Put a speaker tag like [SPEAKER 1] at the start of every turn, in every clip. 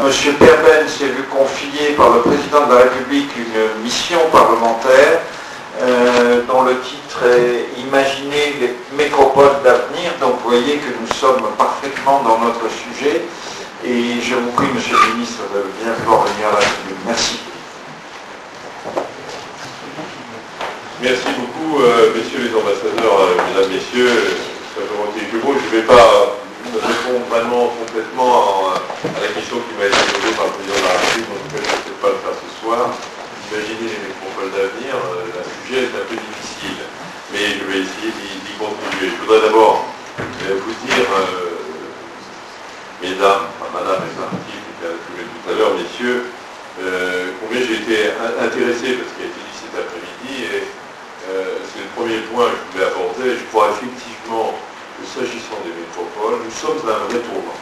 [SPEAKER 1] Monsieur Perben s'est vu confier par le président de la République une mission parlementaire dont le titre est « Imaginer les métropoles d'avenir ». Donc vous voyez que nous sommes parfaitement dans notre sujet et je vous prie, monsieur le ministre, de bien vouloir venir à la tribune. Merci.
[SPEAKER 2] Merci beaucoup, messieurs les ambassadeurs, mesdames, messieurs. Je ne vais pas répondre vraiment complètement à la question qui m'a été posée par le président de la République, donc je ne vais pas le faire ce soir. Imaginez les métropoles d'avenir, le sujet est un peu difficile, mais je vais essayer d'y contribuer. Je voudrais d'abord vous dire, mesdames, enfin madame et partie, qui était tout à l'heure, messieurs, combien j'ai été intéressé parce qu'il a été dit cet après-midi, et c'est le premier point que je voulais aborder. Je crois effectivement que s'agissant des métropoles, nous sommes à un vrai tournant.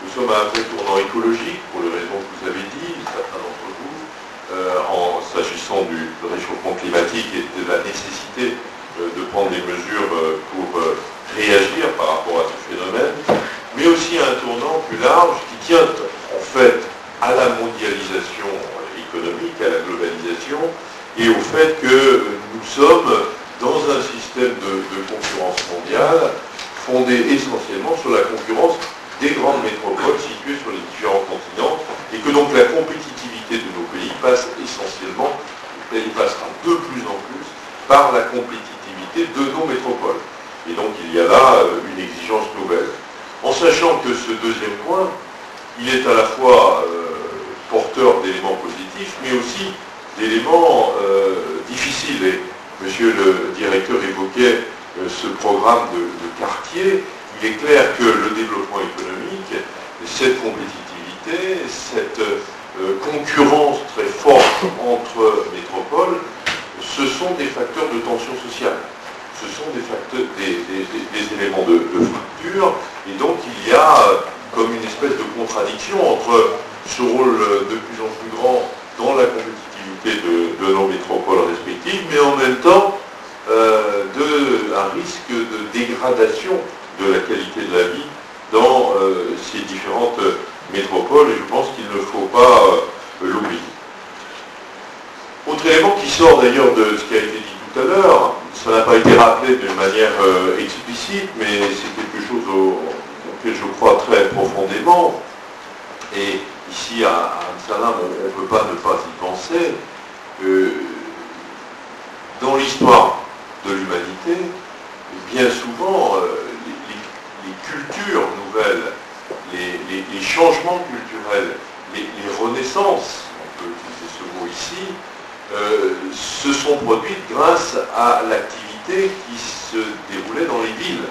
[SPEAKER 2] Nous sommes à un vrai tournant écologique, pour les raisons que vous avez dit, certains d'entre vous, en s'agissant du réchauffement climatique et de la nécessité de prendre des mesures pour réagir par rapport à ce phénomène, mais aussi à un tournant plus large qui tient en fait à la mondialisation économique, à la globalisation, et au fait que nous sommes dans un système de concurrence mondiale fondé essentiellement sur la concurrence des grandes métropoles situées sur les différents continents, et que donc la compétitivité de nos pays passe essentiellement, elle passera de plus en plus par la compétitivité de nos métropoles. Et donc il y a là une exigence nouvelle. En sachant que ce deuxième point, il est à la fois porteur d'éléments positifs, mais aussi d'éléments difficiles. Et monsieur le directeur évoquait ce programme de quartier. Il est clair que le développement économique, cette compétitivité, cette concurrence très forte entre métropoles, ce sont des facteurs de tension sociale. Ce sont des facteurs, des éléments de fracture, et donc il y a comme une espèce de contradiction entre ce rôle de plus en plus grand dans la compétitivité de nos métropoles respectives, mais en même temps un risque de dégradation de la qualité de la vie dans ces différentes métropoles, et je pense qu'il ne faut pas l'oublier. Autre élément qui sort d'ailleurs de ce qui a été dit tout à l'heure, ça n'a pas été rappelé d'une manière explicite, mais c'est quelque chose auquel je crois très profondément, et ici à Amsterdam on ne peut pas ne pas y penser. Dans l'histoire de l'humanité, bien souvent les cultures nouvelles, les changements culturels, les renaissances, on peut utiliser ce mot ici, se sont produites grâce à l'activité qui se déroulait dans les villes.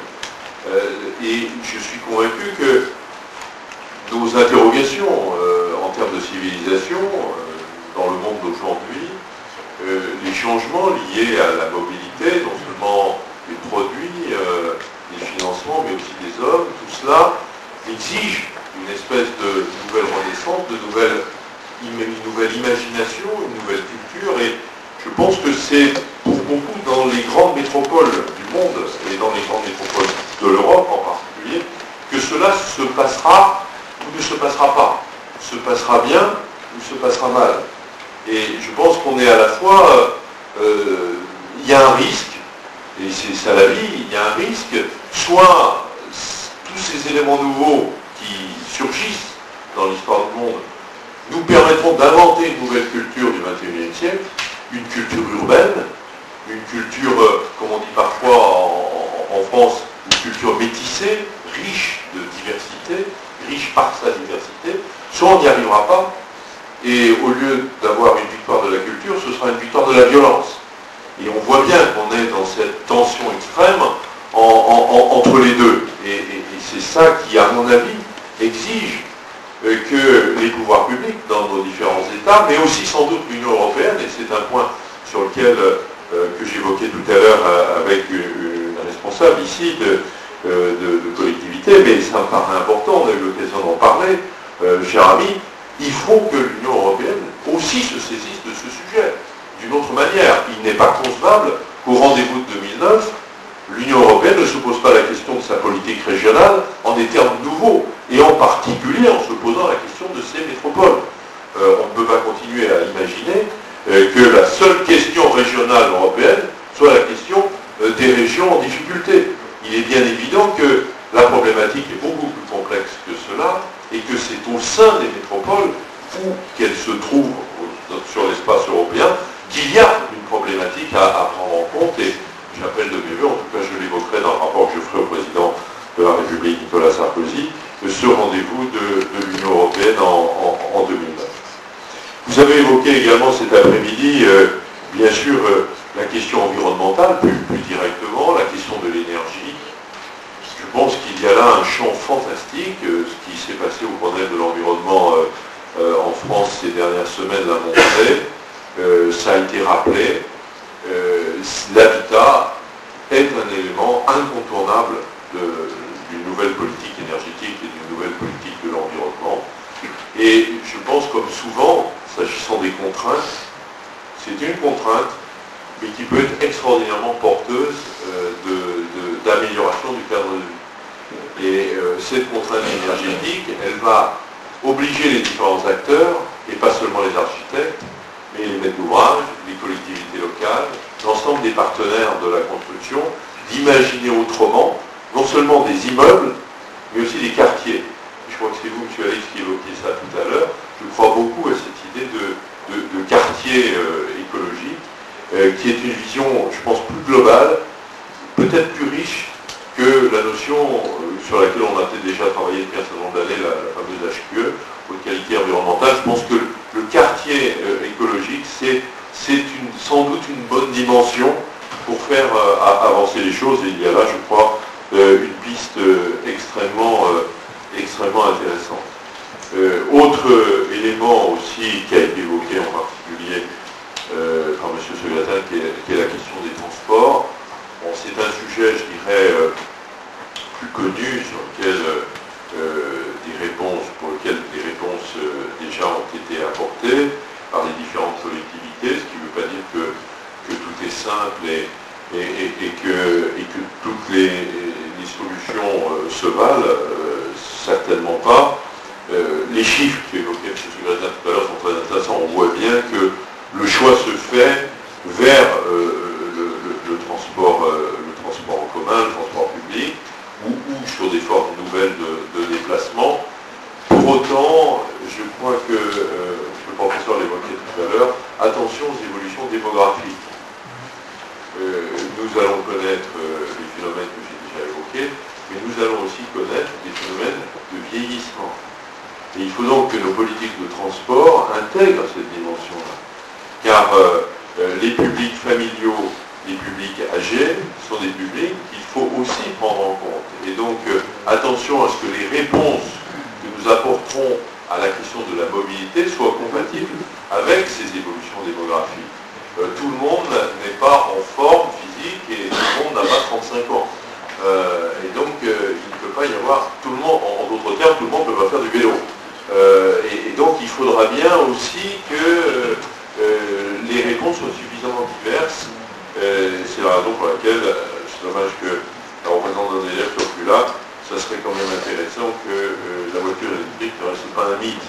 [SPEAKER 2] Et je suis convaincu que nos interrogations en termes de civilisation dans le monde d'aujourd'hui, les changements liés à la mobilité, non seulement des produits, des financements, mais aussi des hommes, tout cela exige une espèce de nouvelle renaissance, une nouvelle imagination, une nouvelle culture, et je pense que c'est pour beaucoup dans les grandes métropoles du monde, et dans les grandes métropoles de l'Europe en particulier, que cela se passera ou ne se passera pas, se passera bien ou se passera mal. Et je pense qu'on est à la fois, il y a un risque, et c'est ça la vie, il y a un risque, soit tous ces éléments nouveaux qui surgissent dans l'histoire du monde nous permettront d'inventer une nouvelle culture du XXIe siècle, une culture urbaine, une culture, comme on dit parfois en France, une culture métissée, riche de diversité, riche par sa diversité, soit on n'y arrivera pas, et au lieu d'avoir une victoire de la culture, ce sera une victoire de la violence. Et on voit bien qu'on est dans cette tension extrême entre les deux. Et c'est ça qui, à mon avis, exige que les pouvoirs publics dans nos différents États, mais aussi sans doute l'Union européenne, et c'est un point sur lequel que j'évoquais tout à l'heure avec une responsable ici de collectivité, mais ça me paraît important, on a eu l'occasion d'en parler, cher ami, il faut que l'Union européenne aussi se saisisse de ce sujet. D'une autre manière, il n'est pas concevable qu'au rendez-vous de 2009, L'Union européenne ne se pose pas la question de sa politique régionale en des termes nouveaux, et en particulier en se posant la question de ces métropoles. On ne peut pas continuer à imaginer que la seule question régionale européenne soit la question des régions en difficulté. Il est bien évident que la problématique est beaucoup plus complexe que cela, et que c'est au sein des métropoles, où qu'elles se trouvent sur l'espace européen, qu'il y a une problématique à prendre en compte, et j'appelle de mes voeux, en tout cas je l'évoquerai dans le rapport que je ferai au président de la République, Nicolas Sarkozy, ce rendez-vous de l'Union européenne en 2009. Vous avez évoqué également cet après-midi, bien sûr, la question environnementale, plus directement, la question de l'énergie. Je pense qu'il y a là un champ fantastique. Ce qui s'est passé au Grenelle de l'environnement en France ces dernières semaines l'a montré. Ça a été rappelé. L'habitat est un élément incontournable d'une nouvelle politique énergétique et d'une nouvelle politique de l'environnement. Et je pense, comme souvent, s'agissant des contraintes, c'est une contrainte, mais qui peut être extraordinairement porteuse d'amélioration du cadre de vie. Et cette contrainte énergétique, elle va obliger les différents acteurs, et pas seulement les architectes, mais les maîtres d'ouvrage, les collectivités locales, l'ensemble des partenaires de la construction, d'imaginer autrement, non seulement des immeubles, mais aussi des quartiers. Je crois que c'est vous, M. Alix, qui évoquiez ça tout à l'heure. Je crois beaucoup à cette idée de quartier écologique, qui est une vision, je pense, plus globale, peut-être plus riche que la notion sur laquelle on a peut-être déjà travaillé depuis un certain nombre d'années, la fameuse HQE, haute qualité environnementale. Je pense que le quartier écologique, c'est sans doute une bonne dimension pour faire avancer les choses. Et il y a là, je crois, une piste extrêmement intéressante. Autre élément aussi qui a été évoqué en particulier par M. Segatin, qui est la question des transports. Bon, c'est un sujet, je dirais, plus connu, sur lequel pour lequel des réponses déjà ont été apportées par les différentes collectivités, ce qui ne veut pas dire que tout est simple et que toutes les solutions se valent, certainement pas. Les chiffres qu'évoquait M. Segatin tout à l'heure sont très intéressants. On voit bien que le choix se fait vers le transport en commun, le transport public, ou sur des formes nouvelles de déplacement. Pour autant, je crois que le professeur l'évoquait tout à l'heure, attention aux évolutions démographiques. Nous allons connaître les phénomènes que j'ai déjà évoqués, mais nous allons aussi connaître des phénomènes de vieillissement. Et il faut donc que nos politiques de transport intègrent cette dimension-là. Car les publics familiaux, les publics âgés, sont des publics qu'il faut aussi prendre en compte. Et donc, attention à ce que les réponses que nous apporterons à la question de la mobilité soient compatibles avec ces évolutions démographiques. Tout le monde n'est pas en forme physique et tout le monde n'a pas 35 ans. Et donc, il ne peut pas y avoir tout le monde, en d'autres termes, tout le monde ne peut pas faire du vélo. Et donc, il faudra bien aussi que les réponses soient suffisamment diverses. C'est la raison pour laquelle c'est dommage que la représentante des élèves soit plus là. Ça serait quand même intéressant que la voiture électrique ne reste pas un mythe.